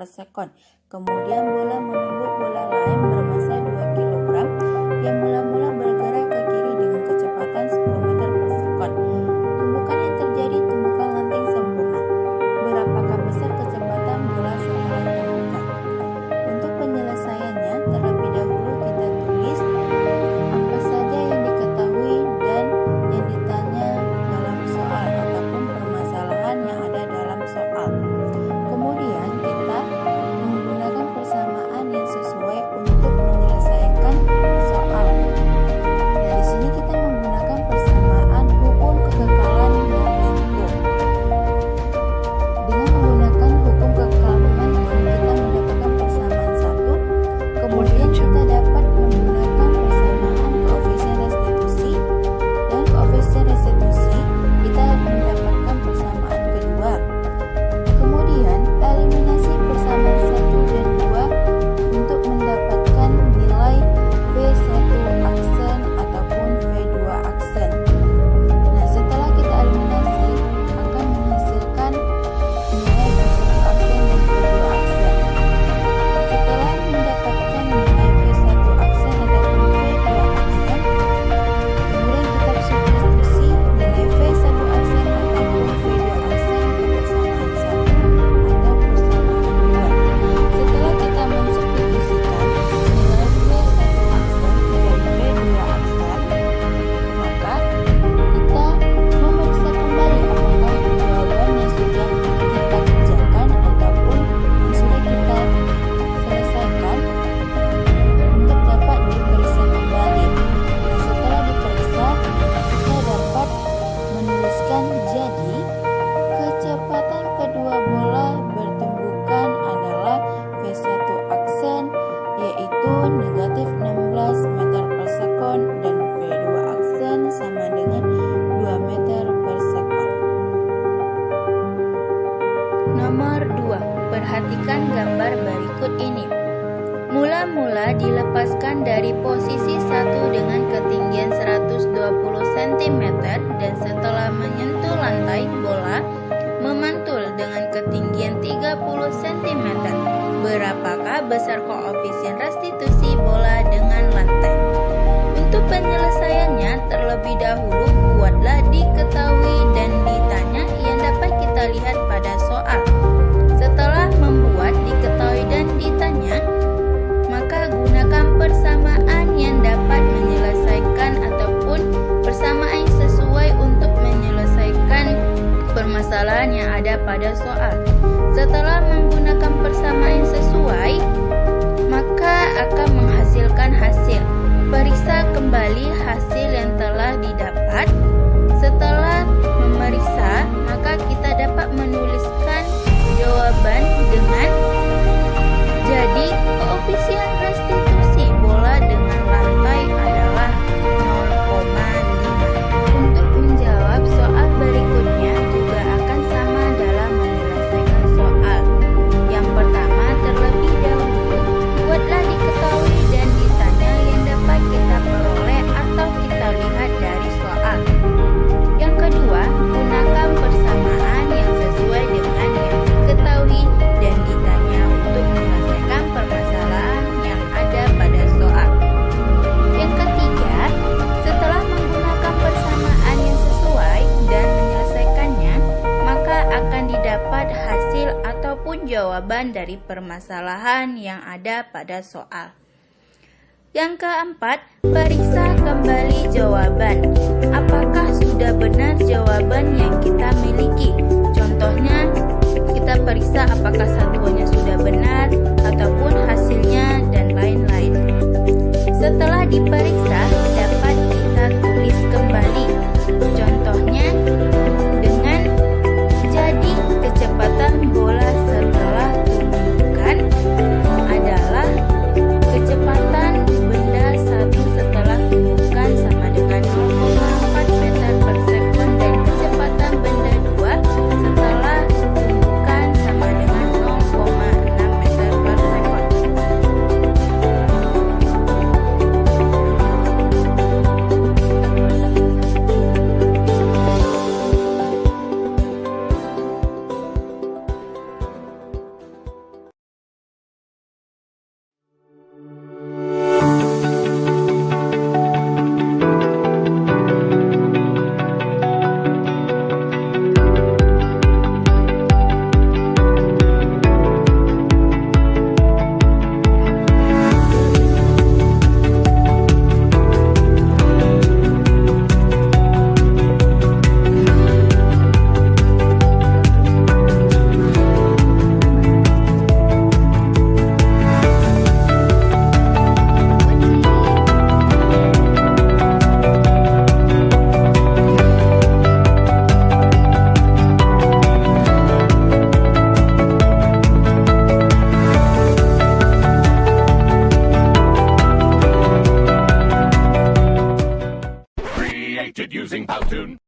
sekon. Kemudian bola menumbuk bola lain bermassa 2 kg yang mula-mula bergerak ke kiri dengan kecepatan 10 meter per sekon. Tumbukan yang terjadi tumbukan lenting sempurna. Berapakah besar kecepatan bola setelah tumbukan? Untuk penyelesaiannya, terlebih dahulu kita tulis apa saja yang diketahui dan yang ditanya dalam soal ataupun permasalahan yang ada dalam soal. Kemudian kita menggunakan persamaan yang sesuai untuk menyelesaikan soal. Dari sini kita menggunakan persamaan hukum kekekalan momentum. Dengan menggunakan hukum kekekalan momentum, kita mendapatkan persamaan 1. Kemudian kita dapat menggunakan persamaan koefisien restitusi, dan koefisien restitusi kita mendapatkan persamaan kedua. Kemudian eliminasi persamaan 1 dan 2 untuk mendapatkan nilai V1 aksen ataupun V2 aksen. Nah, setelah kita eliminasi akan menghasilkan nilai V1 aksen dan V2 aksen. Setelah mendapatkan nilai V1 aksen ataupun V2 aksen, kemudian kita substitusi nilai V1 aksen ataupun V2 aksen ke persamaan 1 atau persamaan 2. Setelah kita mensubstitusikan nilai V1 aksen dan V2 aksen, maka kita memeriksa kembali apakah jawaban yang sudah kita kerjakan ataupun yang sudah kita selesaikan untuk dapat diperiksa kembali. Nah, setelah diperiksa, kita dapat menuliskan jadi kecepatan kedua bola bertumbukan adalah V1 aksen yaitu negatif 16 meter per sekon dan V2 aksen sama dengan 2 meter per sekon. Nomor 2. Perhatikan gambar berikut ini. Mula-mula dilepaskan dari posisi 1 dengan ketinggian 120 cm dan setelah menyentuh lantai, bola memantul dengan ketinggian 30 cm. Berapakah besar koefisien restitusi bola dengan lantai? Untuk penyelesaiannya, terlebih dahulu buatlah diketahui dan ditanya yang dapat kita lihat pada soal. Setelah membuat diketahui dan ditanya, maka gunakan persamaan yang dapat menyelesaikan ataupun persamaan yang sesuai untuk menyelesaikan permasalahan yang ada pada soal. Setelah menggunakan persamaan yang sesuai, maka akan menghasilkan hasil. Periksa kembali hasil yang telah didapat. Setelah memeriksa, maka kita dapat menuliskan jawaban dengan jadi koefisien restitusi bola dengan lantai adalah 0,5. Untuk menjawab soal berikutnya juga akan sama dalam menyelesaikan soal. Yang pertama, terlebih dahulu buatlah diketahui dan ditanya yang dapat kita peroleh atau kita lihat dari soal. Yang kedua, gunakan persamaan yang sesuai dengan yang diketahui dan ditanya untuk menyelesaikan permasalahan yang ada pada soal. Yang ketiga, setelah menggunakan persamaan yang sesuai dan menyelesaikannya, maka akan didapat hasil ataupun jawaban dari permasalahan yang ada pada soal. Yang keempat, periksa kembali jawaban. Apakah sudah benar jawaban yang kita miliki? Contohnya, kita periksa apakah satuannya sudah benar ataupun hasilnya dan lain-lain. Setelah diperiksa, dapat kita tulis kembali. Contohnya, dengan jadi kecepatan bola setelah tumbukan adalah kecepatan benda 1 setelah tumbukan sama dengan 0,4 meter per sekon dan kecepatan benda 2 setelah tumbukan sama dengan 0,6 meter per sekon. created using Powtoon.